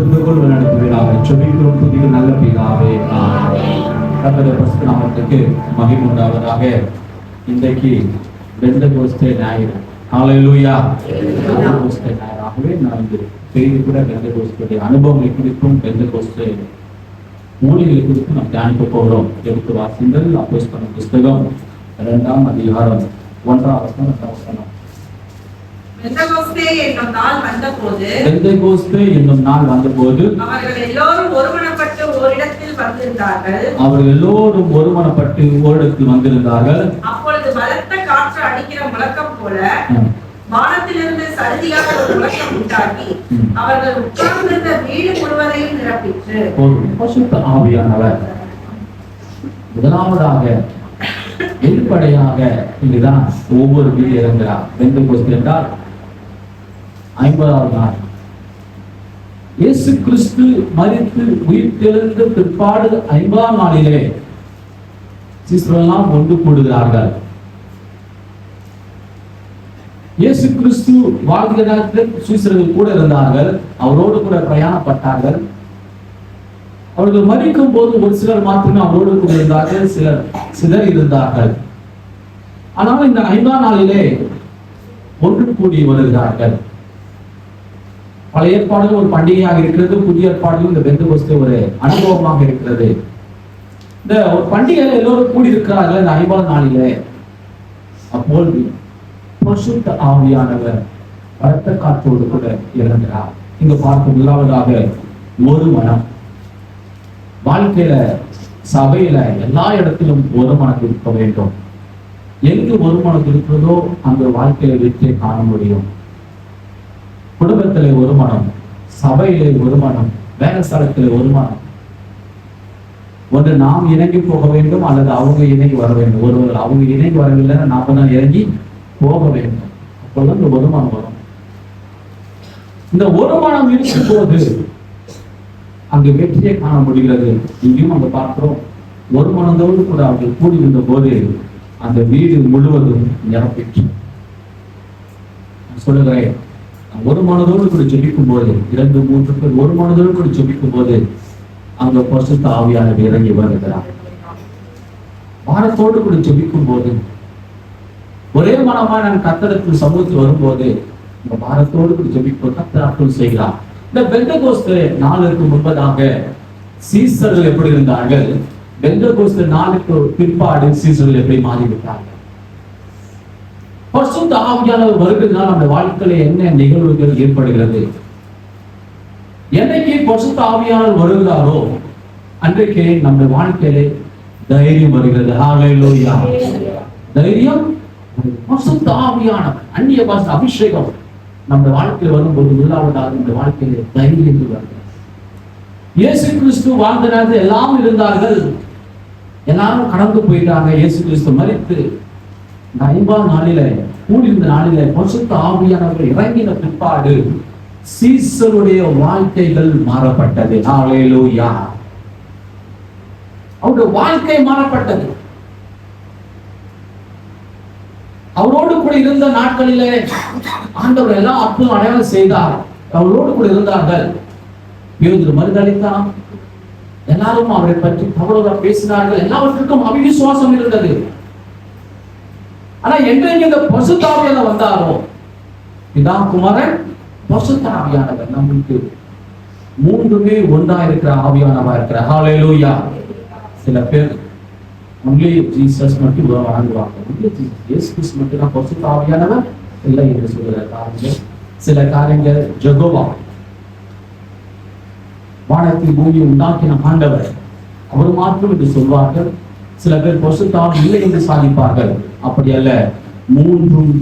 கிருபைக்குள் வழிநடத்துவீராக ஜெபிக்கிறோம் புதிய நல்ல பிதாவே. கர்த்தருடைய பரிசுத்த நாமத்துக்கு மகிமை உண்டாவதாக. இன்றைக்கு பெந்தெகோஸ்தே ஞாயிறு. ஹல்லேலூயா. பெந்தெகோஸ்தே ஞாயிறாகவே நான் இந்த செய்தி கூட பெந்தெகோஸ்தே அனுபவங்களை குறித்தும் பெந்தெகோஸ்தே மூலிகளை குறித்து நாம் தியானிக்க போகிறோம். எடுத்து வாசிங்கள். அப்போஸ்தலர் புஸ்தகம் 2ஆம் அதிகாரம் 1ஆம் வசனம். பெந்தெகோஸ்தே என்னும் நாள் வந்தபோது அவர்கள் எல்லோரும் ஒருமனப்பட்டு ஓரிடத்தில் வந்திருந்தார்கள். அப்பொழுது பலத்த காற்று அடிக்கிற முழக்கம் போல வானத்திலிருந்து சருதியாக ஒரு முழக்கம் உண்டாகி அவர்கள் உட்கார்ந்திருந்த வீடு முழுவதையும் நிரப்பிற்று. பரிசுத்த ஆவியானவர் முதலாவதாக வெளிப்படையாக இங்குதான் ஒவ்வொரு வீடு இறங்குகிறார். பெந்தெகோஸ்தே என்றால் 50ஆவது நாள். இயேசு கிறிஸ்து மரித்து உயிர்த்தெழுந்த பிற்பாடு 50ஆம் நாளிலே சீசரெல்லாம் ஒன்று கூடுகிறார்கள். இயேசு கிறிஸ்து வாழ்கிற நேரத்தில் சீசர்கள் கூட இருந்தார்கள், அவரோடு கூட பிரயாணப்பட்டார்கள். அவர்கள் மரிக்கும் போது ஒரு சிலர் மாத்திரமே அவரோடு கூட இருந்தார்கள், சிலர் இருந்தார்கள். ஆனால் இந்த 5ஆம் நாளிலே ஒன்று கூடி வருகிறார்கள். பழைய ஏற்பாடுகள் ஒரு பண்டிகையாக இருக்கிறது, புதிய ஏற்பாடுகள் இந்த பெந்தெகோஸ்தே ஒரு அனுபவமாக இருக்கிறது. இந்த ஒரு பண்டிகையில எல்லோரும் கூடி இருக்கிறார்கள் இந்த 5ஆம் நாளிலே. அப்பொழுது பரிசுத்த ஆவியானவர் பலத்த காற்றோடு கூட இறங்குகிறார். இங்க பார்க்கும் முதலாவதாக ஒரு மனம். வாழ்க்கையில சபையில எல்லா இடத்திலும் ஒரு மனம் இருக்க வேண்டும். எங்கு ஒரு மனம் இருக்கிறதோ அந்த வாழ்க்கையில வெற்றியை காண முடியும். குடும்பத்திலே ஒரு மனம், சபையிலே ஒரு மனம், வேலை ஸ்தலத்திலே ஒரு மனம். ஒன்று நாம் இணங்கி போக வேண்டும் அல்லது அவங்க இணங்கி வர வேண்டும். ஒருவர் அவங்க இணங்கி வரவில்லைன்னா நாம தான் இறங்கி போக வேண்டும். அப்பொழுது இந்த ஒரு மனம் வரும். இந்த ஒரு மனம் இருக்கும் போது அங்கு வெற்றியை காண முடிகிறது. இங்கேயும் அங்க பார்க்கிறோம், ஒரு மனதோடு கூட அவர்கள் கூடியிருந்த போது அந்த வீடு முழுவதும் நிரப்பிற்று. சொல்லுகிறேன், ஒரு மனதோடு கூட ஜெபிக்கும் போது 2-3 பேர் ஒரு மனதோடு கூட ஜெபிக்கும் போது அங்க பரிசுத்த ஆவியானவர் இறங்கி வருகிறார். வாரத்தோடு கூட ஜெபிக்கும் போது ஒரே மனமா நான் கர்த்தருக்கு சமூகத்தில் வரும்போது இந்த வாரத்தோடு கூட ஜெபிக்கும் கர்த்தர் அருள் செய்கிறார். இந்த பெந்தெகோஸ்தே நாளுக்கு முன்பதாக சீசர்கள் எப்படி இருந்தார்கள், பெந்தெகோஸ்தே நாளுக்கு பிற்பாடு சீசர்கள் எப்படி மாறிவிட்டார்கள். பரிசுத்த ஆவியானவர் வருகிறதுனால நம்ம வாழ்க்கையில என்ன நிகழ்வுகள் ஏற்படுகிறது. என்னைக்கு பரிசுத்த ஆவியானவர் வருகிறாரோ அன்றைக்கு நம்ம வாழ்க்கையில தைரியம் வருகிறது. ஹல்லேலூயா. தைரியம். பரிசுத்த ஆவியானவர் அந்நிய பாஷை அபிஷேகம் நம்ம வாழ்க்கையில் வரும்போது முதலாவதாக இந்த வாழ்க்கையில தைரியம் வருகிறது. இயேசு கிறிஸ்து வாழ்ந்த நேரத்தில் எல்லாம் இருந்தார்கள், எல்லாரும் கடந்து போயிட்டாங்க. இயேசு கிறிஸ்து மரித்து 5ஆம் நாளில கூடியிருந்த நாளில பரிசுத்த ஆவியானவர் இறங்கின பிற்பாடு சீசருடைய வாழ்க்கைகள் மாறப்பட்டது. ஹல்லேலூயா. அவருடைய வாழ்க்கை மாறப்பட்டது. அவரோடு கூட இருந்த நாட்களிலே ஆண்டவர் எல்லாம் அற்புதம் அடையாளம் செய்தார். அவரோடு கூட இருந்தார்கள். பேதுரு மறுதலித்தான். எல்லாரும் அவரை பற்றி தவறாக பேசினார்கள். எல்லாவற்றுக்கும் அவிசுவாசம் இருந்தது. ஆனா என்றைக்கு இந்த பரிசுத்த ஆவியானவர் வந்தாரோ, பிதா குமாரன் பரிசுத்த ஆவியானவர் நம்மளுக்கு மூன்றுமே ஒன்றா இருக்கிற ஆவியானவரா இருக்கிறார். ஹல்லேலூயா. சில பேர் ஒன்லி ஜீசஸ் மட்டும் வணங்குவாங்க. இயேசு கிறிஸ்து மட்டும் தான் பரிசுத்த ஆவியானவர் இல்லை என்று சொல்கிற காரியங்கள், சில காரியங்கள் ஜெகோவா வானத்தை பூமி உண்டாக்கின ஆண்டவர் அவர் மாத்திரம் என்று சொல்வார்கள். சில பேர் பரிசுத்த ஆவி இல்லை என்று சாதிப்பார்கள். அப்படி அல்ல, மூன்றும்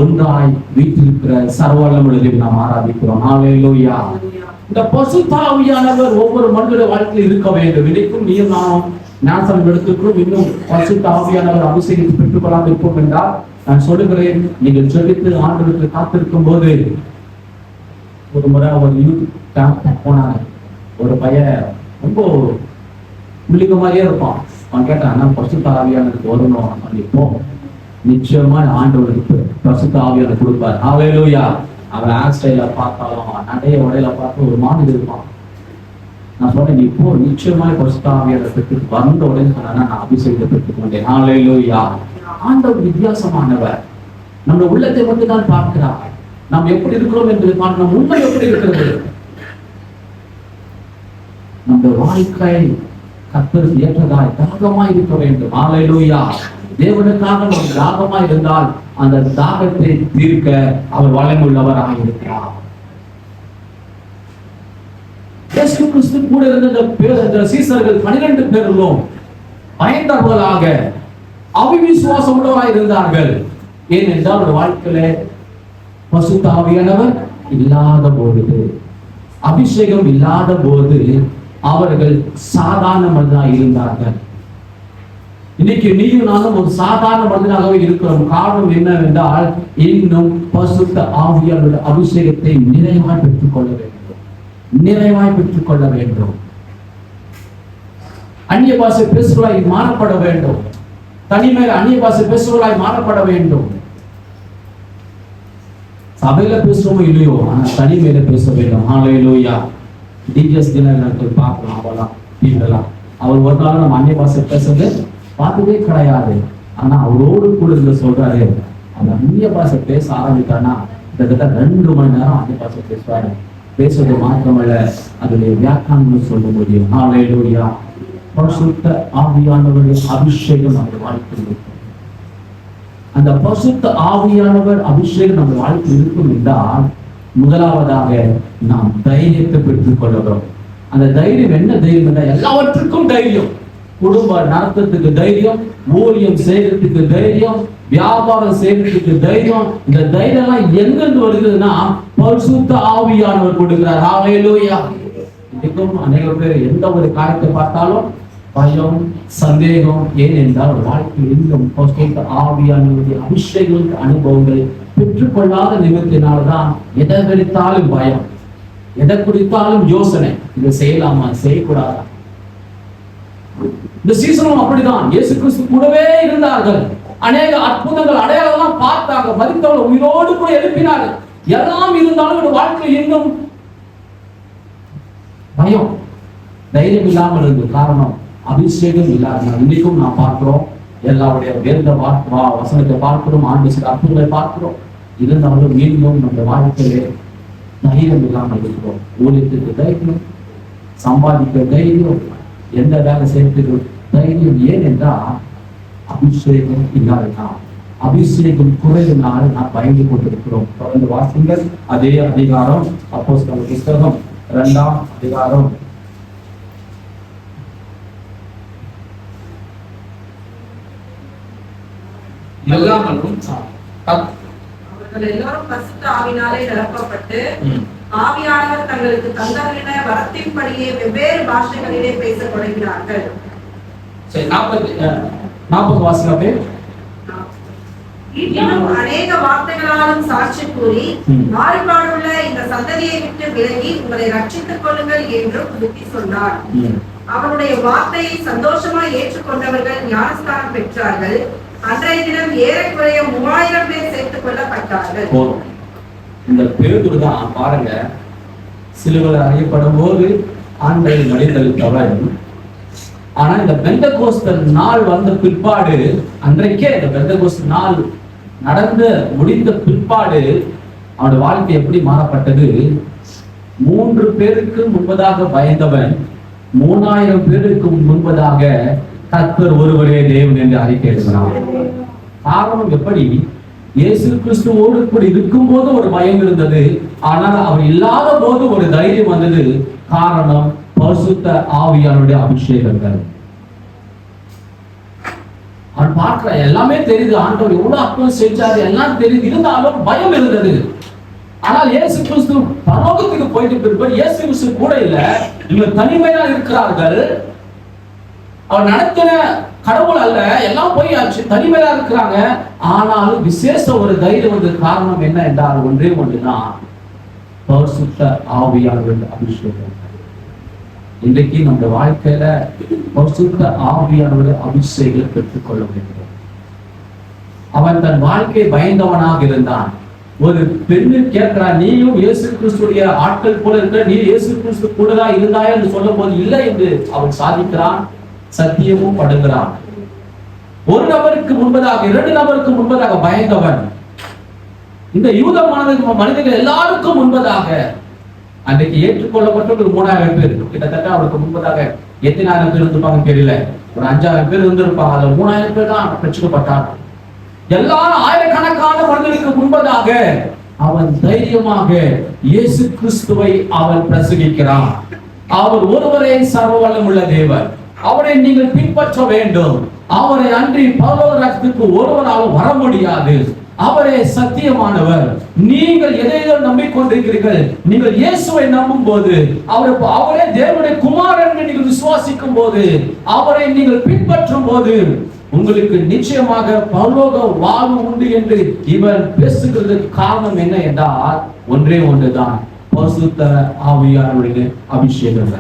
ஒன்றாய் வீட்டிருக்கிற சர்வவல்லமையுள்ள நாம் ஆராதிக்கிறோம். ஹல்லேலூயா. இந்த பரிசுத்த ஆவியானவர் ஒவ்வொரு மனிதனுடைய வாழ்க்கையில் இருக்க வேண்டும். இன்றைக்கும் நீயும் நானும் ஞானஸ்நானம் எடுத்துக்கிறோம். இன்னும் பரிசுத்த ஆவியானவர் அபிஷேகத்தை பெற்றுக் கொள்ளாமல் இருப்போம் என்றால் நான் சொல்லுகிறேன், நீங்கள் ஜெபித்து ஆண்டவருக்கு காத்திருக்கும் போது. ஒரு முறை ஒரு யூத் கேம்ப் போனாங்க. ஒரு பையன் ரொம்ப புள்ளிங்க மாதிரியே இருப்பான். அவன் கேட்டான், பரிசுத்த ஆவியானவருக்கு வரணும் அப்படிப்போ நிச்சயமா ஆண்டவருக்கு பரிசுத்த ஆவியானவர் கொடுப்பார். ஹல்லேலூயா. அவன் ஹேர் ஸ்டைல பார்த்தாலும் நடைய உடையில பார்த்து ஒரு மாதிரி இருப்பான். நான் சொன்னேன், இப்போ நிச்சயமாய் பரிசுத்த ஆவியானவரை பெற்று வந்த உடனே சொன்னா நான் அபிஷேகத்தை பெற்றுக் கொண்டேன். ஹல்லேலூயா. ஆண்டவர் வித்தியாசமானவர். நம்ம உள்ளத்தை மட்டும் தான் பார்க்கிறார். நாம் எப்படி இருக்கிறோம் என்று பார்க்க, நம் உண்மை எப்படி இருக்கிறது, நம்ம வாழ்க்கை கர்த்தருக்கு ஏற்றதாய் தாகமாய் இருக்க வேண்டும். ஹல்லேலூயா. தேவனுக்காக நாம் தாகமாய் இருந்தால் அந்த தாகத்தை தீர்க்க அவர் வல்லமையுள்ளவராக இருக்கிறார். இயேசு கிறிஸ்து கூட இருந்த சீசர்கள் 12 பேர்களும் பயந்தவர்களாக அவிசுவாசம் உள்ளவராய் இருந்தார்கள். ஏனென்றால் ஒரு வாழ்க்கையில பரிசுத்த ஆவியானவர் இல்லாத பொழுது, அபிஷேகம் இல்லாத போது அவர்கள் சாதாரண மனிதனாக இருந்தார்கள். இன்னைக்கு நீயும் நானும் ஒரு சாதாரண மனிதனாகவே இருக்கிறோம். காரணம் என்னவென்றால் இன்னும் பரிசுத்த ஆவியானவருடைய அபிஷேகத்தை நிறைவாய் பெற்றுக் கொள்ள வேண்டும், நிறைவாய் பெற்றுக் கொள்ள வேண்டும். அந்நிய பாஷை பேசுவதாய் மாறப்பட வேண்டும். தனிமையில் அந்நிய பாஷை பேசுவதாய் மாறப்பட வேண்டும். சபையில பேசுவோமோ இல்லையோ, ஆனா தனிமையில பேச வேண்டும். ஹல்லேலூயா. டிஜிஎஸ் தினகரன் பார்க்கலாம், அவெல்லாம் டிவிலாம் அவர் ஒரு நாள் நம்ம அந்நிய பாஷை பேசுறது பார்த்ததே கிடையாது. ஆனா அவரோடு கூட இருந்து சொல்றாரு, அந்த அந்நிய பாஷை பேச ஆரம்பித்தானா கிட்டத்தட்ட 2 மணி நேரம் அந்நிய பாஷை பேசுவாரு. பேசுவது மாத்திரமல்ல, அதனுடைய வியாக்கியானம் சொல்ல முடியும். ஹல்லேலூயா. பரிசுத்த ஆவியானவருடைய அபிஷேகம் நம்ம வாழ்க்கையில் இருக்கும். அந்த பரிசுத்த ஆவியானவர் அபிஷேகம் நம்ம வாழ்க்கையில் இருக்கும் என்றால் முதலாவதாக நாம் தைரியத்தை பெற்றுக் கொள்கிறோம். அந்த தைரியம் என்ன தைரியம் என்றால் எல்லாவற்றுக்கும் தைரியம். குடும்ப நடத்தத்துக்கு தைரியம், ஊழியம் செய்யறதுக்கு தைரியம், வியாபாரம் செய்யறதுக்கு தைரியம். இந்த தைரியம் எல்லாம் எங்கிருந்து வருகிறதுனா பரிசுத்த ஆவியானவர் கொடுக்கிறார். ஹல்லேலூயா. இன்னைக்கும் அநேக பேர் எந்த ஒரு காரியத்தை பார்த்தாலும் பயம், சந்தேகம். ஏனென்றால் வாழ்க்கையில் இன்னும் பரிசுத்த ஆவியானவருடைய அபிஷேக அனுபவங்களை பெற்றுக்கொள்ளாத நிமித்தினால்தான் எதை குறித்தாலும் பயம், எதை குறித்தாலும் யோசனை, இதை செய்யலாமா செய்யக்கூடாதா. இந்த சீசனும் அப்படிதான். இயேசு கிறிஸ்து கூடவே இருந்தார்கள். அநேக அற்புதங்கள் அடையாளம் பார்த்தாங்க. மரித்தவர்கள் உயிரோடு கூட எழுப்பினார்கள். எல்லாம் இருந்தாலும் வாழ்க்கை இன்னும் பயம், தைரியம் இல்லாமல் இருந்தது. காரணம் அபிஷேகம் இல்லாத. இன்னைக்கும் நான் பார்க்கிறோம், எல்லாருடைய வேத வசனத்தை பார்க்கிறோம், ஆண்டு சில அற்புதங்களை பார்க்கிறோம். இருந்தாலும் மீண்டும் நம்ம வாழ்க்கையிலே தைரியம் இல்லாமல் இருக்கிறோம். ஊழியத்துக்கு தைரியம், சம்பாதிக்க தைரியம், எந்த வேலை செய்யறதுக்கு தைரியம். ஏன் என்றால் அபிஷேகம் இல்லாததான். அபிஷேகம் குறைவினால் நாம் பயந்து கொண்டிருக்கிறோம். தொடர்ந்து வாசிங்கள். அதே அதிகாரம், அப்போஸ்தலர் புத்தகம் 2ஆம் அதிகாரம் அவர்கள் எல்லாரும் பரிசுத்த ஆவியினாலே நிரப்பப்பட்டு ஆவியானவர் தங்களுக்கு தந்தருளின வரத்தின்படியே வெவ்வேறு பாஷைகளிலே பேசத் தொடங்கினார்கள். சரி, 40 வாசிக்கவே. இன்னும் அநேக வார்த்தைகளாலும் சாட்சி கூறி மாறுபாடுள்ள இந்த சந்ததியை விட்டு விலகி உங்களை ரட்சித்துக் கொள்ளுங்கள் என்றும் புத்தி சொன்னார். அவனுடைய வார்த்தையை சந்தோஷமாய் ஏற்றுக்கொண்டவர்கள் ஞானஸ்தானம் பெற்றார்கள். அன்றைய தினம் ஏறக்குறைய 3000 பேர் சேர்த்துக் கொள்ளப்பட்டார்கள். இந்த பேதுரு தான் பாருங்க, சிலுவையில் அறையப்படும் போது ஆண்டவரை மடிந்தளித்தவர். ஆனா இந்த பெந்தகோஸ்தல் நாள் வந்த பிற்பாடு, அன்றைக்கே இந்த பெந்தகோஸ்தல் நாள் நடந்து முடிந்த பிற்பாடு அவனுடைய வாழ்க்கை எப்படி மாறப்பட்டது? 3 பேருக்கு முன்பதாக பயந்தவன் 3000 பேருக்கு முன்பதாக கர்த்தர் ஒருவரே தேவன் என்று அறிக்கை எடுக்கிறான். காரணம் எப்படி? இயேசு கிறிஸ்துவோடு கூட இருக்கும் போது ஒரு பயம் இருந்தது, ஆனால் அவர் இல்லாத போது ஒரு தைரியம் வந்தது. காரணம் பரிசுத்த ஆவியானுடைய அபிஷேகங்கள். அவன் பார்க்கிற எல்லாமே தெரியுது, ஆண்டவர் எவ்வளவு அற்புதம் செஞ்சாரு எல்லாம் தெரியுது, இருந்தாலும் பயம் இருந்தது. ஆனால் இயேசு கிறிஸ்து பரலோகத்துக்கு போயிட்டு பிறகு இயேசு கிறிஸ்து கூட இல்ல, இவங்க தனிமையா இருக்கிறார்கள். அவர் நடத்தின கடவுள் அல்ல, எல்லாம் போய் தனிமையா இருக்கிறாங்க. ஆனாலும் விசேஷ ஒரு தைரியம் வந்து காரணம் என்ன என்றால் ஒன்றே ஒன்றுதான், பரிசுத்த ஆவியானவருடைய அபிஷேகம். இன்றைக்கு நம்ம வாழ்க்கையில பரிசுத்த ஆவியானவருடைய அபிஷேகத்தை பெற்றுக்கொள்ள வேண்டும். அவன் தன் வாழ்க்கை பயந்தவனாக இருந்தான். ஒரு பெண்ணு கேட்கிறா, நீயும் இயேசு கிறிஸ்துடைய ஆட்கள் போல இருக்கிற, நீ இயேசு கிறிஸ்து கூடதான் இருந்தாய் என்று சொல்லும் போது இல்லை என்று அவன் சாதிக்கிறான், சத்தியமும் படுகிறான். ஒரு நபருக்கு முன்பதாக, 2 நபருக்கு முன்பதாக பயந்தவன், இந்த யூத மனிதர்கள் எல்லாருக்கும் முன்பதாக அன்றைக்கு ஏற்றுக்கொள்ளப்பட்ட ஒரு 3000 பேர், கிட்டத்தட்ட அவருக்கு முன்பதாக எத்தனை ஆயிரம் பேர் இருந்திருப்பாங்க தெரியல, ஒரு 5000 பேர் இருந்திருப்பாங்க. அதுல 3000 பேர் தான் ரட்சிக்கப்பட்டார். எல்லாரும் ஆயிரக்கணக்கான மனிதர்களுக்கு முன்பதாக அவன் தைரியமாக இயேசு கிறிஸ்துவை அவன் பிரசங்கிக்கிறான். அவர் ஒருவரே சர்வ வல்லமுள்ள தேவன், அவரை நீங்கள் பின்பற்ற வேண்டும், அவரை அன்றி பரலோக ராஜ்யத்துக்கு ஒருவரால் வர முடியாது, அவரே சத்தியமானவர். நீங்கள் எதையோ நம்பிக்கொண்டிருக்கிறீர்கள், நீங்கள் இயேசுவை நம்பும் போது, அவரே தேவனுடைய குமாரன் என்று நீங்கள் விசுவாசிக்கும் போது, அவரை நீங்கள் பின்பற்றும் போது உங்களுக்கு நிச்சயமாக பரலோக வாழ்வு உண்டு என்று இவன் பேசுகிறதுக்கு காரணம் என்ன என்றால் ஒன்றே ஒன்றுதான், பரிசுத்த ஆவியானவருடைய அபிஷேகம்.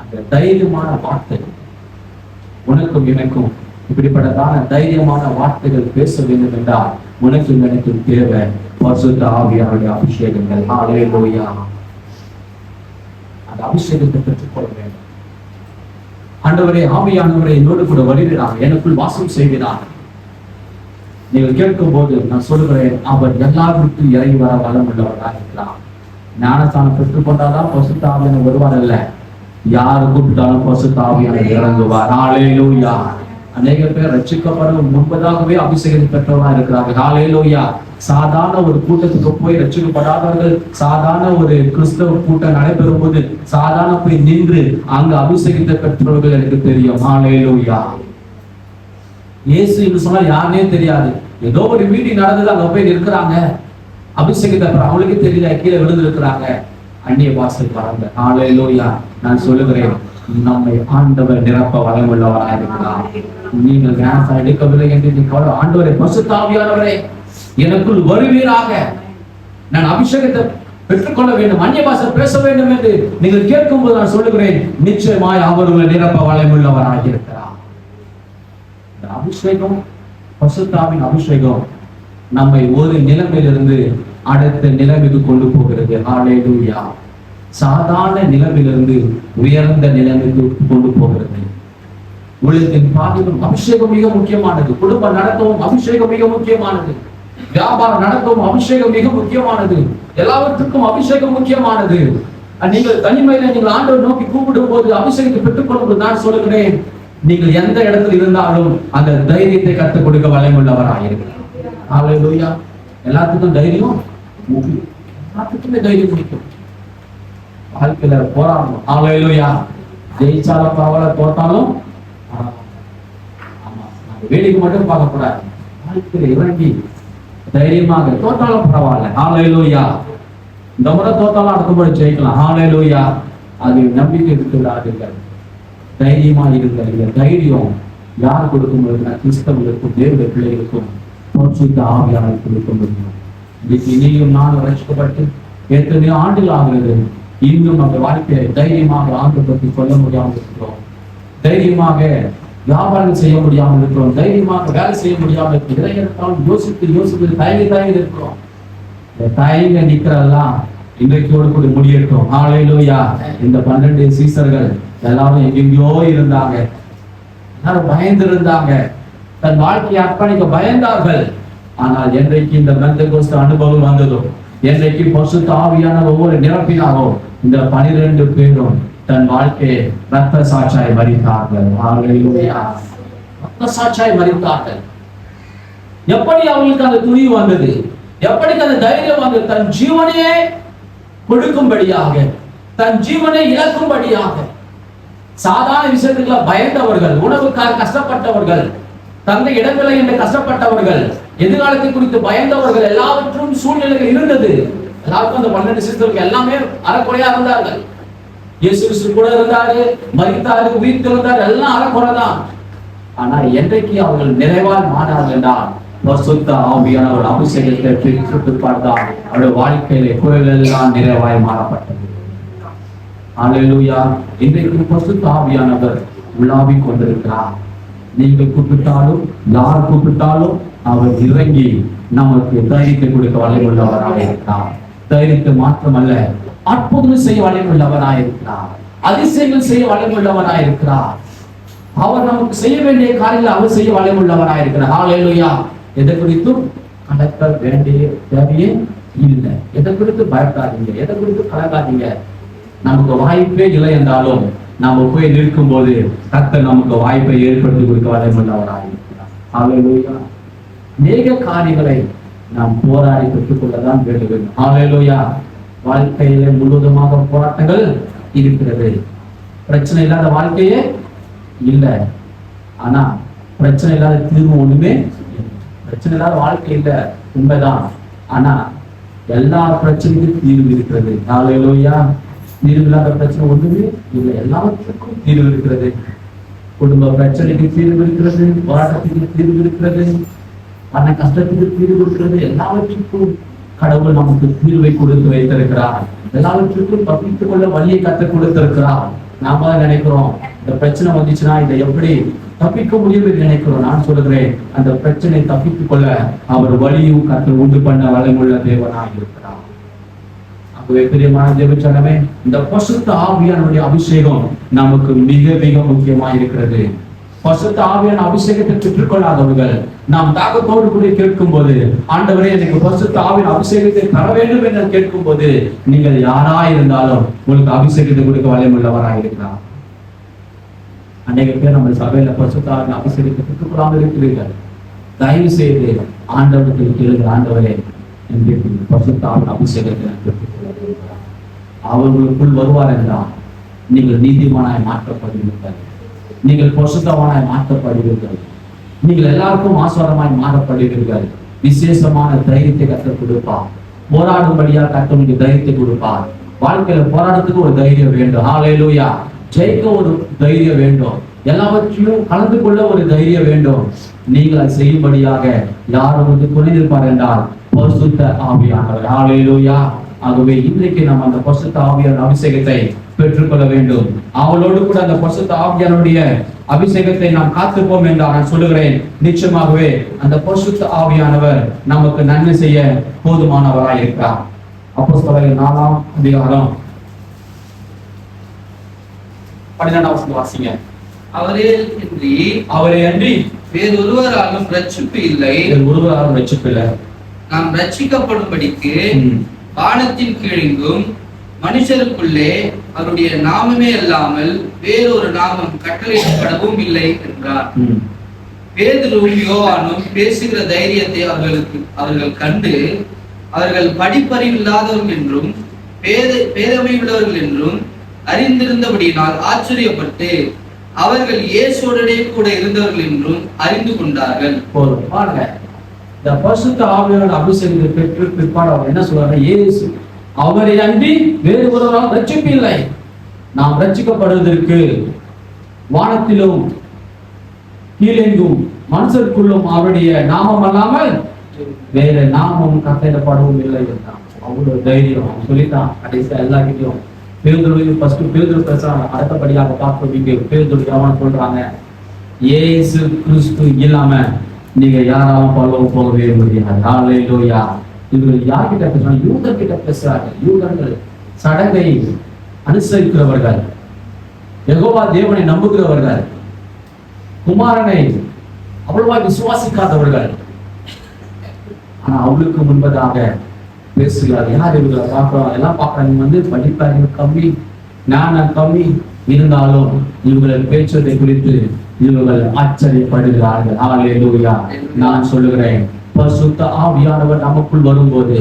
அந்த தைரியமான வார்த்தை உனக்கும் எனக்கும் இப்படிப்பட்டதான தைரியமான வார்த்தைகள் பேச வேண்டும் என்றால் உனக்கும் எனக்கும் தேவை பரிசுத்த ஆவியானுடைய அபிஷேகங்கள். ஹல்லேலூயா. அந்த அபிஷேகத்தை பெற்றுக்கொள்ள வேண்டும். ஆண்டவரே, ஆவியானவரை என்னோடு கூட வருகிறார், எனக்குள் வாசம் செய்கிறார். நீங்கள் கேட்கும் போது நான் சொல்லுகிறேன், அவர் எல்லாருக்கும் இறங்கி வர வளம் உள்ளவராக இருக்கிறார். ஞானஸ்தானம் பெற்றுக் கொண்டாதான் பரிசுத்த ஆவியானவர் வருவார் அல்ல, யாரு கூப்பிட்டாலும் பரிசுத்த ஆவியானவர் இறங்குவார். ஹல்லேலூயா. அநேக பேர் ரட்சிக்கப்படும் முன்பதாகவே அபிஷேகம் பெற்றவராக இருக்கிறார்கள். ஹல்லேலூயா. சாதாரண ஒரு கூட்டத்துக்கு போய் ரட்சிக்கப்படாதவர்கள், சாதாரண ஒரு கிறிஸ்தவ கூட்டம் நடைபெறும் போது சாதாரண போய் நின்று அங்கு அபிஷேகத்தை பெற்றவர்கள் எனக்கு தெரியும். ஹல்லேலூயா. இயேசு என்று சொன்னா யாருனே தெரியாது, ஏதோ ஒரு மீட்டிங் நடந்தது, அங்க போய் நிற்கிறாங்க, அபிஷேகத்தை அவங்களுக்கு தெரியல, கீழே விழுந்து இருக்கிறாங்க, அந்நிய பாஷை வராங்க. ஹல்லேலூயா. நான் சொல்லுகிறேன், நம்மை ஆண்டவர் நிரப்ப வளமுள்ளவராக இருக்கிறார். நீங்கள் ஞானஸ்தானம் எடுக்கவில்லை என்று நீங்கள் ஆண்டவரை பரிசுத்த ஆவியானவரே எனக்குள் வருவீராக, நான் அபிஷேகத்தை பெற்றுக்கொள்ள வேண்டும், அந்நிய பாஷை பேச வேண்டும் என்று நீங்கள் கேட்கும் போது நான் சொல்லுகிறேன், நிச்சயமாய் அவர் நிரப்ப வளமுள்ளவராக இருக்கிறார். இந்த அபிஷேகம், பரிசுத்தாவின் அபிஷேகம் நம்மை ஒரு நிலைமையிலிருந்து அடுத்த நிலைமைக்கு கொண்டு போகிறது. ஹல்லேலூயா. சாதாரண நிலைமையிலிருந்து உயர்ந்த நிலைமைக்கு கொண்டு போகிறது. உலகத்தின் பாதையும் அபிஷேகம் மிக முக்கியமானது. குடும்பம் நடத்தவும் அபிஷேகம் மிக முக்கியமானது. வியாபாரம் நடத்தவும் அபிஷேகம் மிக முக்கியமானது. எல்லாவற்றுக்கும் அபிஷேகம் முக்கியமானது. நீங்கள் தனிமையில நீங்கள் ஆண்டவர் நோக்கி கூப்பிடும் போது அபிஷேகத்தை பெற்றுக்கொள்ளும். நான் சொல்லுகிறேன், நீங்கள் எந்த இடத்துல இருந்தாலும் அந்த தைரியத்தை கற்றுக் கொடுக்க வல்லமையுள்ளவராக இருக்கிறார். ஹல்லேலூயா. எல்லாத்துக்கும் தைரியம் முக்கியம், எல்லாத்துக்குமே தைரியம் முக்கியம். வாழ்க்கையில போராடணும். ஹல்லேலூயா. ஜெயிச்சாலும் பரவாயில்ல, தோத்தாலும் வேடிக்கை மட்டும் பார்க்க கூடாது. வாழ்க்கையில இறங்கி தைரியமாக, தோத்தாலும் பரவாயில்ல. ஹல்லேலூயா. இந்த முறை தோத்தாலும் அடுத்த முறை ஜெயிக்கலாம். ஹல்லேலூயா. அது நம்பிக்கை இருக்கிறார்கள், தைரியமா இருக்கிற தைரியம் யார் கொடுக்கும் பொழுது கிறிஸ்தவர்களுக்கும் தேவனுடைய பிள்ளைகளுக்கும் பரிசுத்த ஆவியானவர் கொடுக்க முடியும். இன்னைக்கு இனியும் நான் ரட்சிக்கப்பட்டு எத்தனையோ ஆண்டுகள் ஆகிறது, இன்னும் நம்ம வாழ்க்கையை தைரியமாக ஆண்டு பற்றி சொல்ல முடியாமல் இருக்கிறோம், தைரியமாக வியாபாரம் செய்ய முடியாமல் இருக்கிறோம், தைரியமாக வேலை செய்ய முடியாமல் இருக்கிறோம், எதை எடுத்தாலும் யோசித்து தயங்கி இருக்கிறோம். இந்த தயங்க நிக்கிறதெல்லாம் இன்றைக்கோடு கூட முடியட்டும். ஹல்லேலூயா. இந்த 12 சீசர்கள் எல்லாரும் எங்கெங்கயோ இருந்தாங்க, எல்லாரும் பயந்து இருந்தாங்க, தன் வாழ்க்கையை அர்ப்பணிக்க பயந்தார்கள். ஆனால் என்றைக்கு இந்த பெந்தெகோஸ்து அனுபவம் வந்ததோ, என்றைக்கு பரிசுத்த ஆவியான ஒவ்வொரு நிரப்பினாரோ, இந்த 12 பேரும் தன் வாழ்க்கையை ரத்த சாட்சியாய் மரித்தார்கள். ஹல்லேலூயா. ரத்த சாட்சியாய் மரித்தார்கள். எப்படி அவங்களுக்கு அந்த துணிவு வந்தது? எப்படி அந்த தைரியம் வந்தது? தன் ஜீவனையே கொடுக்கும்படியாக, தன் ஜீவனை இழக்கும்படியாக. சாதாரண விஷயத்துக்குள்ள பயந்தவர்கள், உணவுக்காக கஷ்டப்பட்டவர்கள், தங்க இடங்களை என்று கஷ்டப்பட்டவர்கள், எதிர்காலத்தை குறித்து பயந்தவர்கள், எல்லாவற்றும் சூழ்நிலைகள் இருந்தது. எல்லாருக்கும் அந்த 12 சீசர்கள் எல்லாமே அறக்குறையா இருந்தார்கள். இயேசு கிறிஸ்து கூட இருந்தாரு, மரித்தாரு, உயிர்த்தெழுந்தாரு, எல்லாம் அறக்குறைதான். ஆனா என்றைக்கு அவர்கள் நிறைவால் மாறார்கள் என்றால் பரிசுத்த ஆவியானவர் அபிஷேகத்தை பெற்று பார்த்தால் அவருடைய வாழ்க்கையிலே குறைகள் எல்லாம் நிறைவாய் மாறப்பட்டது. ஹல்லேலூயா. இன்றைக்கு பரிசுத்த ஆவியானவர் உலாவிக் கொண்டிருக்கிறார். நீங்கள் கூப்பிட்டாலும், யார் கூப்பிட்டாலும் அவர் இறங்கி நமக்கு தைரியத்தை கொடுக்க வல்லமையுள்ளவராக இருக்கிறார். தைரியத்தை மாத்திரமல்ல, அற்புதம் செய்ய வல்லமையுள்ளவராக இருக்கிறார். அதிசயங்கள் செய்ய வல்லமையுள்ளவராக இருக்கிறார். அவர் நமக்கு செய்ய வேண்டிய காரியங்களை அவர் செய்ய வல்லமையுள்ளவராக இருக்கிறார். ஹல்லேலூயா. எதை குறித்தும் கலக்க வேண்டிய தேவையே இல்லை. எதை குறித்து பயப்படாதீங்க, எதை குறித்து கலக்காதீங்க. நமக்கு வாய்ப்பே இல்லை என்றாலும் நாம போய் நிற்கும் போது கர்த்தர் நமக்கு வாய்ப்பை ஏற்படுத்தி கொடுக்க வல்லமையுள்ளவராக இருக்கிறார். ஹல்லேலூயா. அநேக காரியங்களை நாம் போராடி பெற்றுக்கொள்ளதான் வேண்டும். ஹல்லேலூயா. வாழ்க்கையில முழுவதுமாக போராட்டங்கள் இருக்கிறது. பிரச்சனை இல்லாத வாழ்க்கையே இல்லை. ஆனா பிரச்சனை இல்லாத தீர்வு ஒண்ணுமே இல்லை. பிரச்சனை இல்லாத வாழ்க்கை இல்லை, உண்மைதான். ஆனா எல்லா பிரச்சனைக்கும் தீர்வு இருக்கிறது. ஹல்லேலூயா. தீர்வு இல்லாத பிரச்சனை ஒண்ணுமே இல்லை, எல்லாத்துக்கும் தீர்வு இருக்கிறது. குடும்ப பிரச்சனைக்கு தீர்வு இருக்கிறது, போராட்டத்துக்கு தீர்வு இருக்கிறது, மன கஷ்டத்துக்கு தீர்வு இருக்கிறது. எல்லாவற்றுக்கும் கடவுள் நமக்கு தீர்வை கொடுத்து வைத்திருக்கிறார். எல்லாவற்றுக்கும் தப்பித்துக் கொள்ள வழியை கற்றுக் கொடுத்திருக்கிறார். நாம நினைக்கிறோம் இந்த பிரச்சனை வந்துச்சுன்னா இதை எப்படி தப்பிக்க முடியும் என்று நினைக்கிறோம். நான் சொல்லுகிறேன், அந்த பிரச்சனை தப்பித்துக் கொள்ள அவர் வழியும் கற்று உண்டு பண்ண வளமுள்ள தேவனாக இருக்கிறார். ஆகவே பிரியமான தேவச்சனமே, இந்த பரிசுத்த ஆவியானுடைய அபிஷேகம் நமக்கு மிக மிக முக்கியமா இருக்கிறது. பரிசுத்த ஆவியான அபிஷேகத்தை பெற்றுக்கொள்ளாதவர்கள் நாம் தாகத்தோடு கூட கேட்கும் போது, ஆண்டவரே எனக்கு பரிசுத்த ஆவியான அபிஷேகத்தை தர வேண்டும் என்று கேட்கும் போது, நீங்கள் யாரா இருந்தாலும் உங்களுக்கு அபிஷேகத்தை கொடுக்க வல்லமையுள்ளவராக இருக்கிறார். அநேக பேர் நம்ம சபையில பரிசுத்த ஆவியான அபிஷேகத்தை பெற்றுக்கொள்ளாமல் இருக்கிறீர்கள். தயவு செய்து ஆண்டவருக்கு கேளுங்க, ஆண்டவரே எனக்கு பரிசுத்த ஆவியான அபிஷேகத்தை பெற்றுக்கொள்ள. அவர்களுக்குள் வருவார் என்றால் நீங்கள் நீதிமானாய் மாற்றப்படுவீர்கள், நீங்கள் பரிசுத்தவானாய் மாற்றப்படுவீர்கள், நீங்கள் எல்லாருக்கும் ஆசீர்வாதமாய் மாறப்படுவீர்கள். விசேஷமான தைரியத்தை கற்றுக் கொடுப்பார். போராடும்படியா கர்த்தருக்கு தைரியத்தை கொடுப்பார். வாழ்க்கையில போராட்டத்துக்கு ஒரு தைரியம் வேண்டும். ஹல்லேலூயா. ஜெயிக்க ஒரு தைரியம் வேண்டும். எல்லாவற்றையும் கலந்து கொள்ள ஒரு தைரியம் வேண்டும். நீங்கள் அதை செய்யும்படியாக யாரும் வந்து துணைந்திருப்பார் என்றால் பரிசுத்த ஆவியானவர். ஹல்லேலூயா. ஆகவே இன்றைக்கு நாம் அந்த பரிசுத்த ஆவியான அபிஷேகத்தை பெற்றுக்கொள்ள வேண்டும். அவளோடு கூட அந்த பரிசுத்த ஆவியானுடைய அபிஷேகத்தை நாம் காத்துப்போம் என்றால் நான் சொல்லுகிறேன், நிச்சயமாகவே அந்த பரிசுத்த ஆவியானவர் நமக்கு நன்மை செய்ய போதுமானவராய் இருக்கிறார். அப்போஸ்தலர் 4ஆம் அதிகாரம் 12ஆம் வசனம் வாசிங்க. அவரே அன்றி வேறொருவராலும் ரட்சிப்பு இல்லை. ஒருவராலும் ரட்சிப்பு இல்லை. நாம் ரட்சிக்கப்படும்படிக்கு வானத்தின் கீழெங்கும் மனுஷருக்குள்ளே அவருடைய நாமமே அல்லாமல் வேறொரு நாமம் கட்டளையிடப்படவும் இல்லை என்றார். பேதுருவும் யோவானும் பேசுகிற தைரியத்தை அவர்கள் கண்டு, அவர்கள் படிப்பறிவில்லாதவர்கள் என்றும் பேதமை உள்ளவர்கள் என்றும் அறிந்திருந்தபடியினால் ஆச்சரியப்பட்டு அவர்கள் இயேசுவுடனே கூட இருந்தவர்கள் என்றும் அறிந்து கொண்டார்கள். பாருங்க, இந்த பரிசுத்த ஆவியானவர் அபிஷேகத்தை பெற்று பிற்பாடு அவர் என்ன சொல்றாங்க? இயேசு அவரை அன்றி வேறு ஒருவரால் ரட்சிப்பு இல்லை. நாம் ரட்சிக்கப்படுவதற்கு வானத்திலும் கீழெங்கும் மனுஷருக்குள்ளும் அவருடைய நாமம் அல்லாமல் வேற நாமம் கட்டளையிடப்படவும் இல்லை என்றான். அவ்வளவு தைரியம் சொல்லித்தான் கடைசியா எல்லாருக்கிட்டையும் பேதுரு பேசுறாங்க. அடுத்தபடியாக பார்க்க பேதுரு யோவான் சொல்றாங்க, இயேசு கிறிஸ்து இல்லாம நீங்க யாராலும் பரலோகம் போகவே முடியாது. ஹல்லேலூயா. இவர்கள் யார்கிட்ட பேசுறாங்க? யூதர் கிட்ட பேசுறாங்க. யூதர்கள் சடங்கை அனுசரிக்கிறவர்கள், யெகோவா தேவனை நம்புகிறவர்கள், குமாரனை அவ்வளவா விசுவாசிக்காதவர்கள். ஆனா அவளுக்கு முன்பதாக பேசுகிறார். யார் இவர்களை பார்க்கிறோம்? எல்லாம் பார்க்கறாங்க, படிப்பறிவு கம்மி, ஞானம் கம்மி, இருந்தாலும் இவர்கள் பேச்சதை குறித்து இவர்கள் ஆச்சரியப்படுகிறார்கள். ஹல்லேலூயா. நான் சொல்லுகிறேன், பரிசுத்த ஆவியானவர் நமக்குள் வரும்போது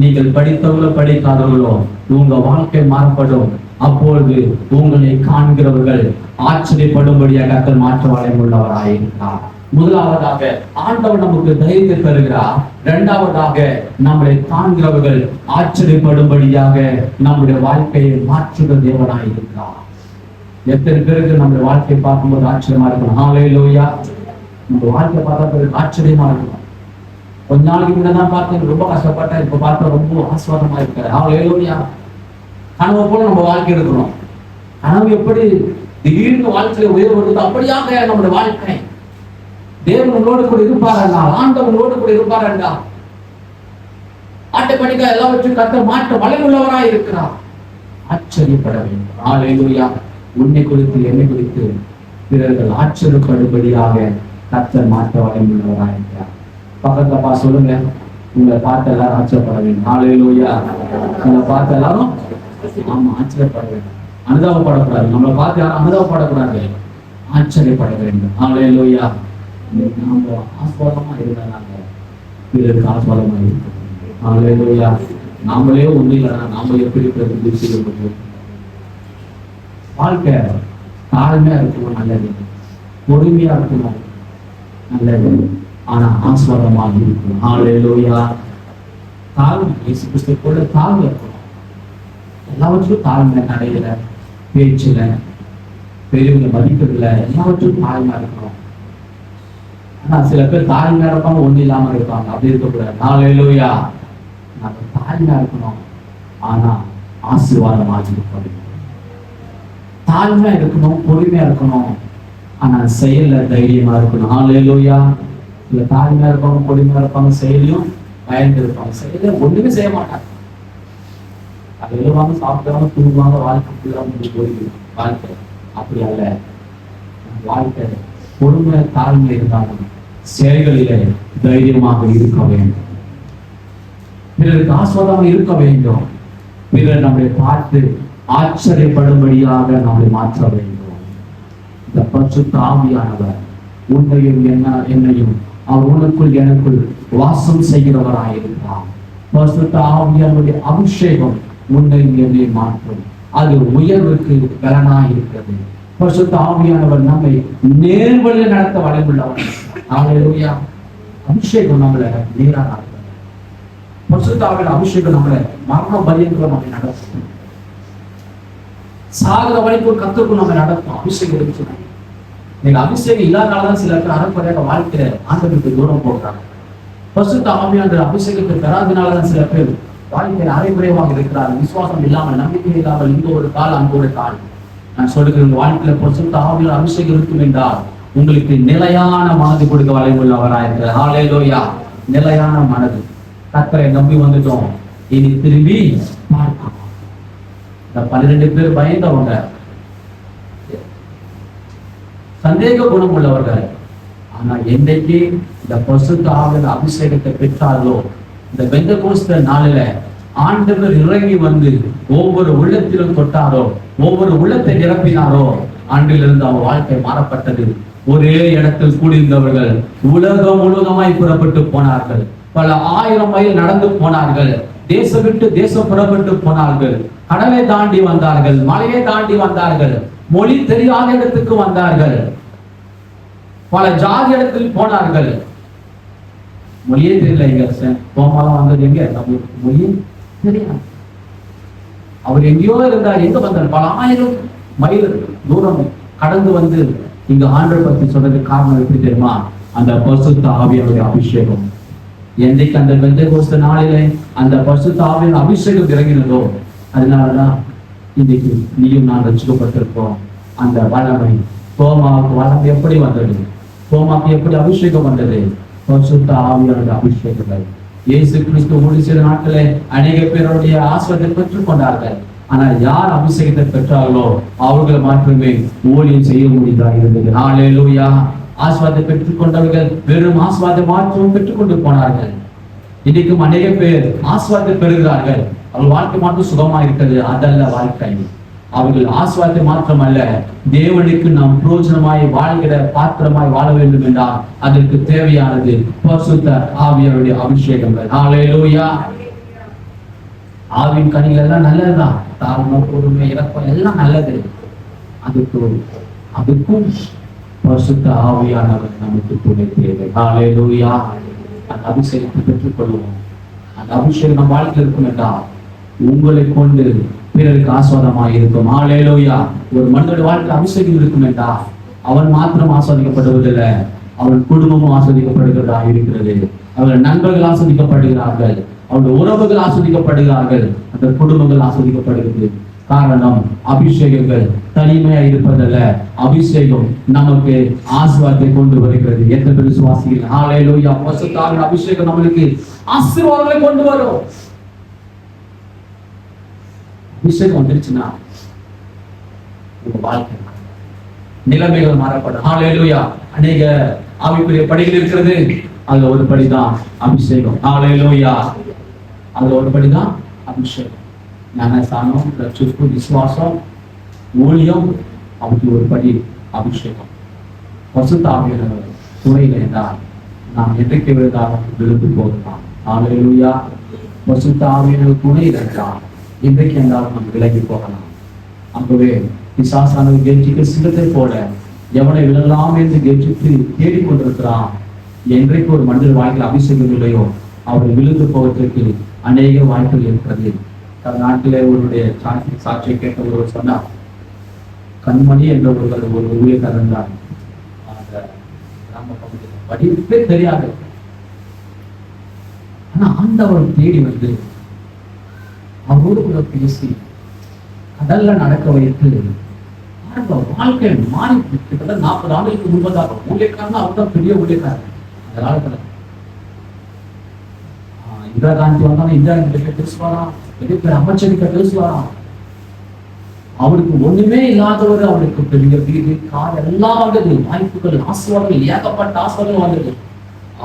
நீங்கள் படித்தவர்களோ படிக்காதவர்களோ உங்க வாழ்க்கை மாறப்படும். அப்பொழுது உங்களை காண்கிறவர்கள் ஆச்சரியப்படும்படியாக கர்த்தர் மாற்ற வல்லமையுள்ளவராயிருக்கிறார். முதலாவதாக ஆண்டவர் நமக்கு தைரியத்தை தருகிறார். இரண்டாவதாக நம்மளை காண்கிறவர்கள் ஆச்சரியப்படும்படியாக நம்முடைய வாழ்க்கையை மாற்றுகிற தேவனாயிருக்கிறார். எத்தனை பேருக்கு நம்முடைய வாழ்க்கையை பார்க்கும்போது ஆச்சரியமா இருக்கணும். ஹல்லேலூயா. நம்ம வாழ்க்கையை பார்த்தா பிறகு ஆச்சரியமா இருக்கணும். கொஞ்ச நாளைக்கு முன்னதான் பார்த்தேன், ரொம்ப கஷ்டப்பட்டேன், இப்ப பார்த்தா ரொம்ப ஆசீர்வாதமா இருக்காரு. ஹல்லேலூயா. கனவு போல நம்ம வாழ்க்கை இருக்கணும். கனவு எப்படி திடீர்னு வாழ்க்கையில உயர்வு அப்படியாக நம்முடைய வாழ்க்கை தேவன் உங்களோடு கூட இருப்பாரா, ஆண்டவர் உங்களோடு கூட இருப்பாரா. ஆட்டோமேட்டிக்கா எல்லாவற்றையும் கர்த்தர் மாற்ற வல்லமையுள்ளவராய் இருக்கிறார். ஆச்சரியப்பட வேண்டும். ஹல்லேலூயா. உன்னை குறித்து என்னை குறித்து பிறர்கள் ஆச்சரியப்படும்படியாக கர்த்தர் மாற்ற வல்லமையுள்ளவராய் இருக்கிறார். பக்கத்தப்பா சொல்லுங்க, உங்களை பார்த்து எல்லாரும் ஆச்சரியப்பட வேண்டும். ஹல்லேலூயா. உங்களை பார்த்து எல்லாரும் ஆமா ஆச்சரியப்பட வேண்டும். அனுதாபப்படக்கூடாது. நம்மளை பார்த்து யாரும் அனுதாபப்படக்கூடாது, ஆச்சரியப்பட வேண்டும். ஹல்லேலூயா. நாம ஆஸ்வாதமா இருந்தாங்க பிறருக்கு ஆஸ்வாதமா இருக்கும். ஹல்லேலூயா. நாமளே ஒண்ணு இல்லைன்னா நாம எப்படி பிரதிநிதி செய்ய முடியும்? வாழ்க்கை தாழ்மையா இருக்கணும், நல்லது. பொறுமையா இருக்கணும், நல்லது. ஆனா ஆஸ்வாதமாக இருக்கணும். ஹல்லேலூயா. தாழ்மை, இயேசு கிறிஸ்துவை போல தாழ்மை இருக்கணும். எல்லாவற்றும் தாழ்மை, நடையில, பேச்சுல, பெரியவங்க மதிக்கிறதுல எல்லாவற்றும் தாழ்மையா இருக்கணும். ஆனா சில பேர் தாழ்மையா இருப்பாங்க, ஒண்ணு இல்லாம இருப்பாங்க. அப்படி இருக்கக்கூடாது. ஹல்லேலூயா. நம்ம தாழ்மையா இருக்கணும், ஆனா ஆசீர்வாதமாக இருக்கணும். தாழ்மையா இருக்கணும், பொறுமையா இருக்கணும், ஆனா செயல்ல தைரியமா இருக்கணும். ஹல்லேலூயா. இல்ல தாழ்மையா இருப்பாங்க, பொறுமையா இருப்பாங்க, செயலையும் பயந்து இருப்பாங்க. செயல ஒண்ணுமே செய்ய மாட்டாங்க. அது எழுவாங்க, சாப்பிடுவாங்க, தூங்குவாங்க, வாழ்க்கை போயிடுது. வாழ்க்கை அப்படி அல்ல. வாழ்க்கை பொறுமை தாழ்மை இருந்தாலும் செயல்களிலே தைரியமாக இருக்க வேண்டும். பிறருக்கு ஆஸ்வாதமாக இருக்க வேண்டும். பிறர் நம்மை பார்த்து ஆச்சரியப்படும்படியாக நம்மை மாற்ற வேண்டும். இந்த பரிசுத்த ஆவியானவர் உன்னையும் என்னையும் அவர் உனக்குள் எனக்குள் வாசம் செய்கிறவராயிருக்கிறார். பரிசுத்த ஆவியானுடைய அபிஷேகம் உன்னையும் என்னை மாற்றும். அது உயர்வுக்கு பலனாய் இருக்கிறது. பரிசுத்த ஆவியானவர் நம்மை நேர்வழியில் நடத்த வல்லமையுள்ளவர். ஹல்லேலூயா. அபிஷேகம் நம்மளை நேராக, பரிசுத்த ஆவியானவர் அபிஷேகம் நம்மளை மரண பரியந்தம் நம்மை நடத்தும். சாகர வரைக்கும் கத்துக்கும் நம்ம நடக்கும். அபிஷேகம் இருக்கு. நீங்க அபிஷேகம் இல்லாதனாலதான் சில பேர் அறப்படையாக வாழ்க்கையில ஆண்டவருக்கு தூரம் போடுறாங்க. பரிசுத்த ஆவியானவர் அபிஷேகத்தை பெறாதனாலதான் சில பேர் வாழ்க்கையில் அரைகுறைவாக இருக்கிறார்கள். விசுவாசம் இல்லாமல், நம்பிக்கை இல்லாமல், இங்க ஒரு கால் அங்க ஒரு கால். நான் சொல்லுகிறேன், வாழ்க்கையில பரிசுத்த ஆவியானவர் அபிஷேகம் இருக்கும் என்றால் உங்களுக்கு நிலையான மனது கொடுக்க வல்லமையுள்ளவராயிருக்கிறார். ஹல்லேலூயா. நிலையான மனது. கர்த்தரை நம்பி வந்துட்டோம், இனி திரும்பி பார்க்கணும். இந்த 12 பேர் பயந்தவங்க, சந்தேக குணம் உள்ளவர்கள். ஆனா என்னைக்கு இந்த பரிசுத்த ஆவியானவர் அபிஷேகத்தை பெற்றார்களோ, இந்த பெந்தெகோஸ்தே நாளில ஆண்டவர் இறங்கி வந்து ஒவ்வொரு உள்ளத்திலும் தொட்டாரோ, ஒவ்வொரு உள்ளத்தை நிரப்பினாரோ, ஆண்டிலிருந்து அவர் வாழ்க்கை மாறப்பட்டது. ஒரே இடத்தில் கூடியிருந்தவர்கள் உலகம் முழுவதுமாய் புறப்பட்டு போனார்கள். பல 1000 மைல் நடந்து போனார்கள். தேசம் விட்டு தேசம் புறப்பட்டு போனார்கள். கடலை தாண்டி வந்தார்கள், மலையை தாண்டி வந்தார்கள், மொழி தெரியாத இடத்துக்கு வந்தார்கள், பல ஜாதி இடத்தில் போனார்கள். மொழியே தெரியல. எங்க கோமாலாம் வந்தது எங்க, நம்மளுக்கு மொழியே தெரியாது. அவர் எங்கேயோ இருந்தார். எங்க வந்தார்? பல 1000 மைல் தூரம் கடந்து வந்து இங்க ஆண்டவர் பத்தி சொல்றதுக்கு காரணம் எப்படி தெரியுமா? அந்த பரிசுத்த ஆவியானுடைய அபிஷேகம். என்னைக்கு அந்த பெந்தெகோஸ்தே நாளிலே அந்த பரிசுத்த ஆவியின் அபிஷேகம் இறங்கினதோ, அதனாலதான் இன்னைக்கு நீயும் நான் ரட்சிக்கப்பட்டிருக்கோம். அந்த வல்லமை, தோமாவுக்கு வல்லமை எப்படி வந்தது? தோமாவுக்கு எப்படி அபிஷேகம் வந்தது? பரிசுத்த ஆவியானுடைய அபிஷேகங்கள். இயேசு கிறிஸ்து ஊழிய செய்த நாட்களே அநேக பேருடைய ஆசீர்வாதத்தை பெற்றுக் கொண்டார்கள். ஆனால் யார் அபிஷேகத்தை பெற்றார்களோ அவர்கள் மாற்றமே ஊழியம் செய்ய முடியதா இருந்தது. ஹல்லேலூயா. ஆசீர்வாதத்தை பெற்றுக் கொண்டவர்கள் வெறும் ஆசீர்வாதத்தை மாற்றவும் பெற்றுக்கொண்டு போனார்கள். இன்னைக்கும் அநேக பேர் ஆசீர்வாதத்தை பெறுகிறார்கள். அவர்கள் வாழ்க்கை மாற்றம் சுகமா இருக்கிறது. அதல்ல வாழ்க்கை. அவர்கள் ஆசீர்வாதத்தை மாற்றமல்ல, தேவனுக்கு நாம் பிரயோஜனமாய் வாழ்கிற பாத்திரமாய் வாழ வேண்டும் என்றால் அதற்கு தேவையானது பரிசுத்த ஆவியானுடைய அபிஷேகங்கள். ஹல்லேலூயா. ஆவின் கனிகள் எல்லாம் நல்லதுதான். தாழ்மை, பொறுமை, இரக்கம் எல்லாம் நல்லது. அதுக்கும் பரிசுத்த ஆவியானவர் நமக்கு துணை தேவை. ஹல்லேலூயா. அந்த அபிஷேகத்தை பெற்றுக் கொள்வோம். அந்த அபிஷேகம் நம் வாழ்க்கையில் இருக்கும் என்றால் உங்களை கொண்டு பிறருக்கு ஆஸ்வாதமாக இருக்கும். ஹல்லேலூயா. ஒரு மனிதனுடைய வாழ்க்கை அபிஷேகம் இருக்கும் என்றால் அவன் மாத்திரம் ஆஸ்வதிக்கப்படுவதில்லை, அவன் குடும்பமும் ஆஸ்வதிக்கப்படுகிறதா இருக்கிறது. அவர்கள் நண்பர்கள் ஆஸ்வதிக்கப்படுகிறார்கள், அவருடைய உறவுகள் ஆஸ்வதிக்கப்படுகிறார்கள், அந்த குடும்பங்கள் ஆஸ்வதிக்கப்படுகிறது. காரணம் அபிஷேகங்கள் தனிமையா இருப்பதல்ல, அபிஷேகம் நமக்கு ஆசீர்வாதத்தை கொண்டு வருகிறது. எத்தனை பேர் விசுவாசிகள்? ஹல்லேலூயா. பரிசுத்த ஆவியின் அபிஷேகம் நம்மளுக்கு ஆசீர்வாதங்களை கொண்டு வரும். அபிஷேகம் வந்துருச்சுன்னா உங்க வாழ்க்கை நிலைமைகள் மாறப்படும். ஹல்லேலூயா. அநேக ஆவிக்குரிய படிகள் இருக்கிறது, அதுல ஒரு படிதான் அபிஷேகம். ஹல்லேலூயா. அதுல ஒரு படிதான் அபிஷேகம். ஞானஸ்தானம், ரட்சிப்பு, விசுவாசம், ஊழியம், அப்படி ஒரு படி அபிஷேகம். பரிசுத்த ஆவியானவர் துணையில் என்றால் நாம் என்றைக்கு விழுந்தாலும் விழுந்து போகலாம். ஹல்லேலூயா. பரிசுத்த ஆவியானவர் துணையில் என்றால் இன்றைக்கு என்றாலும் நாம் விலகி போகலாம். ஆகவே பிசாசானவர் கெஞ்சிக்க சிங்கத்தை போல எவனை விழலாம் என்று கெஞ்சித்து தேடிக்கொண்டிருக்கிறான். என்றைக்கு ஒரு மனிதர் வாழ்க்கையில் அபிஷேகம் இல்லையோ அவர் விழுந்து போவதற்கு அநேக வாய்ப்புகள் இருக்கிறது. நாட்டிலே ஒருவருடைய சாட்சியை கேட்ட ஒருவர் சொன்னார், கண்மணி என்ற ஒரு ஊழியக்காரன் தான் அந்த கிராம பகுதியில் படிப்பே தெரியாது. ஆனா ஆண்டவர் தேடி வந்து அவரோடு கூட பேசி கடல்ல நடக்க வைத்து வாழ்க்கை மாறி கிட்டத்தட்ட 40 ஆண்டுகளுக்கு முன்பதாக ஊழியக்காரன் அவர் தான் பெரிய ஊழியக்காரன். அந்த காலத்துல இந்திரா காந்தி வந்தாலும் இந்திரா காந்தி பேசுவாராம், பெரிய பெரிய அமைச்சரிக்க பேசுவாராம். அவருக்கு ஒண்ணுமே இல்லாதவர், அவருக்கு பெரிய வீடு கார் எல்லாம் வந்தது, வாய்ப்புகள், ஆசீர்வாதங்கள், ஏகப்பட்ட ஆசீர்வாதங்கள் வந்தது.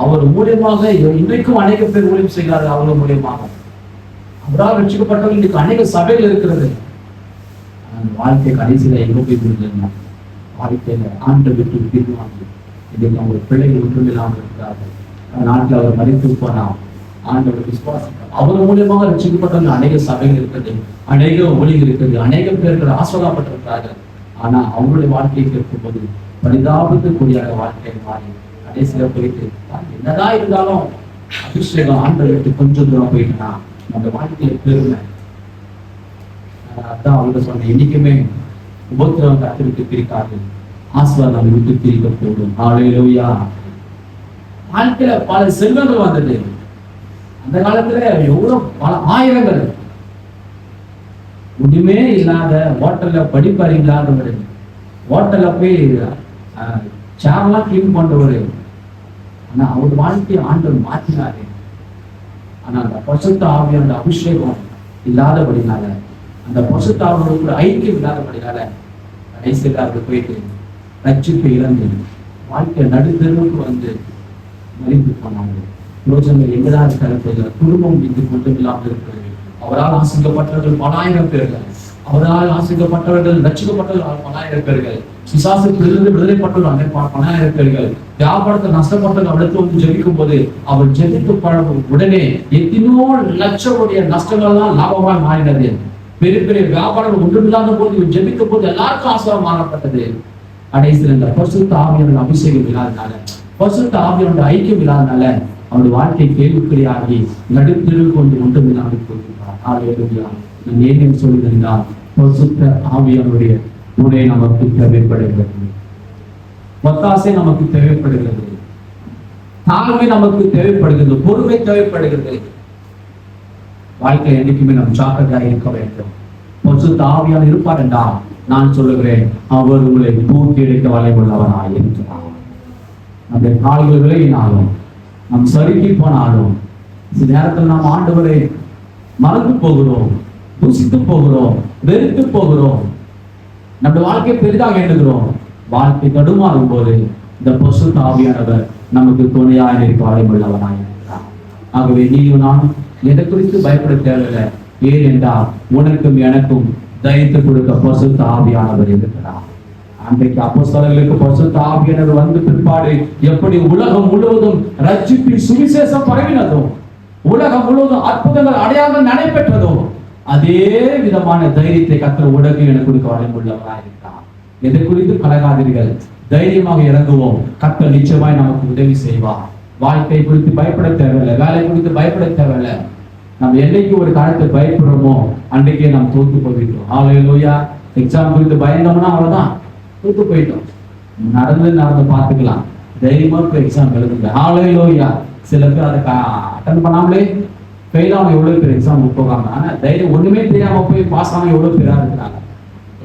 அவர் மூலியமாக இன்றைக்கும் அநேக பேர் ஊழியம் செய்கிறார்கள். அவர் மூலியமாக அவரால் ரட்சிக்கப்பட்டவர்கள் இன்றைக்கு அநேக சபைகள் இருக்கிறது. வாழ்க்கை கடைசியில எங்க போய் விடுதல், வாழ்க்கையில ஆண்டு விட்டு பிரிவாங்க. இன்றைக்கு அவங்க பிள்ளைகள் விட்டுவிடாமல் இருக்கிறார்கள். நாட்டில் அவர் மறித்து போனால் ஆண்டவர் விசுவாசம் அவர் மூலியமாக ரட்சிக்கப்பட்டவர்கள் அநேக சபைகள் இருக்கிறது, அநேக ஒளிகள் இருக்கிறது, அநேக பேர்கள் ஆஸ்வதப்பட்டிருக்கிறார்கள். ஆனா அவங்களுடைய வாழ்க்கையை கேட்கும்போது பரிதாபத்துக்குரிய வாழ்க்கையை மாறி கடைசியில போயிட்டு என்னதான் இருந்தாலும் அபிஷேகம் ஆண்டவர் விட்டு கொஞ்சம் தூரம் போயிட்டுனா நம்ம வாழ்க்கையில பெருமை. அதான் அவங்க சொன்ன என்னைக்குமே உபத்திரவம் கத்திரிக்கு பிரிக்காது, ஆசீர்வாதம் விட்டு பிரிக்க போடும். ஹல்லேலூயா. வாழ்க்கையில பல செல்வங்கள் வந்தது. அந்த காலத்துல எவ்வளவு பல ஆயிரங்கள், ஒண்ணுமே இல்லாத ஹோட்டல்ல படிப்பறி இல்லாதவர், ஹோட்டல்ல போய் சேர்லாம் கிளீன் பண்றவரு. ஆனா அவர் வாழ்க்கையை ஆண்டவர் மாற்றினாரு. ஆனா அந்த பரிசுத்த ஆவியான அபிஷேகம் இல்லாதபடினால, அந்த பரிசுத்த ஆவியோட ஐக்கியம் இல்லாதபடினால கடைசியில் அவர் போயிட்டு ரட்சிப்பை இழந்து வாழ்க்கை நடுத்தருக்கு வந்து மறித்து போனாங்க. யோசனை எங்கதான் இருக்கிறது, குடும்பம் இது கொஞ்சம் இல்லாமல் இருக்கிறது. அவரால் ஆசிக்கப்பட்டவர்கள் பலாயிரம் பேர்கள், அவரால் ஆசிக்கப்பட்டவர்கள் ரட்சிக்கப்பட்டவர்கள் பலாயிரம் பேர்கள், பிசாசுகளிலிருந்து விடுதலைப்பட்டவர்கள் பலாயிரம் பேர்கள், வியாபாரத்தை நஷ்டப்பட்டவர்கள் அவருக்கு வந்து ஜெபிக்கும் போது அவர் ஜெபிக்க உடனே எத்தனையோ லட்சங்களுடைய நஷ்டங்கள் தான் லாபமாக மாறினது. பெரிய பெரிய வியாபாரங்கள் ஒன்றுமில்லாத போது இவர் ஜெபிக்கும் போது எல்லாருக்கும் ஆசீர்வாதம் மாறப்பட்டது. கடைசியில் இந்த பரிசுத்த ஆவியோட அபிஷேகம் இல்லாதனால, பரிசுத்த ஆவியோட ஐக்கியம் இல்லாதனால அவருடைய வாழ்க்கை கேள்விக்குறியாகி நடுத்தெருவில் கொண்டு ஒன்றுமில்லாமல் போகிறார். ஹல்லேலூயா. நான் ஏன் சொல்லுகிறேன், பரிசுத்த ஆவியானுடைய துணை நமக்கு தேவைப்படுகிறது, ஒத்தாசை நமக்கு தேவைப்படுகிறது, தாழ்மை நமக்கு தேவைப்படுகிறது, பொறுமை தேவைப்படுகிறது. வாழ்க்கை என்னைக்குமே நம் ஜாக்கிரதையாக இருக்க வேண்டும். பரிசுத்த ஆவியார் இருப்பார் என்றால் நான் சொல்லுகிறேன், அவர் உங்களை தூக்கி எடுக்க வலையுள்ளவராய் இருக்கிறார். நம்முடைய கால்கள் விலகினாலும், நம் சறுக்கி போனாலும், சில நேரத்தில் நாம் ஆண்டவரை மறந்து போகிறோம், தூசித்து போகிறோம், வெறுத்து போகிறோம், நம்முடைய வாழ்க்கையை பெரிதாக எண்ணுகிறோம். வாழ்க்கை தடுமாறும் போது இந்த பரிசுத்த ஆவியானவர் நமக்கு துணையாக இருக்க வலையுள்ளவராய் இருக்கிறார். ஆகவே நீயும் நானும் எதை குறித்து பயப்பட தேவையில்லை. ஏன் என்றால் உனக்கும் எனக்கும் தைரியத்தை கொடுக்க பரிசுத்த ஆவியானவர் இருக்கிறார். அன்றைக்கு அப்போஸ்தலர்களுக்கு பரிசுத்த ஆவியானவர் வந்து பிற்பாடு எப்படி உலகம் முழுவதும் ரட்சிப்பின் சுவிசேஷம் பரவினதோ, உலகம் முழுவதும் அற்புதங்கள் அடையாளங்கள் நடைபெற்றதோ, அதே விதமான தைரியத்தை கர்த்தர் உனக்கு எனக்கு கொடுக்க வல்லவராய் இருக்கிறார். எதை குறித்து கலங்காதீர்கள், தைரியமாக இறங்குவோம். கர்த்தர் நிச்சயமாய் நமக்கு உதவி செய்வார். வாழ்க்கை குறித்து பயப்பட தேவையில்லை, வேலை குறித்து பயப்பட தேவையில்லை. நம்ம என்னைக்கு ஒரு காலத்தை பயப்படுறோமோ அன்றைக்கே நாம் தோத்து போயிட்டோம். ஹல்லேலூயா. எக்ஸாம் குறித்து பயந்தோம்னா அவ்வளவுதான், தோத்து போயிட்டோம். நடந்து பார்த்துக்கலாம், தைரியமா போய் எக்ஸாம் எழுதுங்க. ஹல்லேலூயா. சில பேர் அதை அட்டன் பண்ணாமலே ஃபெயில் ஆன எவ்வளவு பேர் எக்ஸாமுக்கு போகாம, ஆனா தைரியம் ஒண்ணுமே தெரியாம போய் பாஸ் ஆன எவ்வளவு பேரா இருக்கிறாங்க.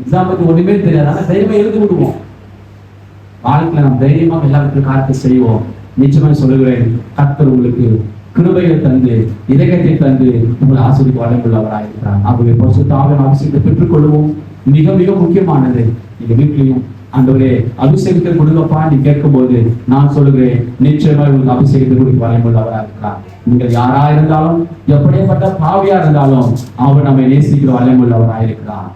எக்ஸாம் பத்தி ஒண்ணுமே தெரியாது, ஆனா தைரியமா எழுதி விடுவோம். வாழ்க்கையில நாம் தைரியமாக எல்லாத்துக்கும் காரியத்தை செய்வோம். நிச்சயமா சொல்லுகிறேன், கர்த்தர் உங்களுக்கு கிருபையை தந்து இதயத்தை தந்து உங்களை ஆசீர்வதிக்க வல்லமையுள்ளவராயிருக்கிறார். ஆகவே பரிசுத்த ஆவியானவரின் அபிஷேகத்தை பெற்றுக் கொள்வோம். மிக மிக முக்கியமானது, நீங்க வீட்லயும் ஆண்டவரே அபிஷேகத்தை கொடுங்கப்பா நீ கேட்கும்போது நான் சொல்லுகிறேன், நிச்சயமா உங்களுக்கு அபிஷேகத்தை கொடுக்க வல்லமையுள்ளவராயிருக்கிறார். நீங்கள் யாரா இருந்தாலும் எப்படிப்பட்ட பாவியா இருந்தாலும் அவர் நம்மை நேசிக்கிற வல்லமையுள்ளவராயிருக்கிறார்.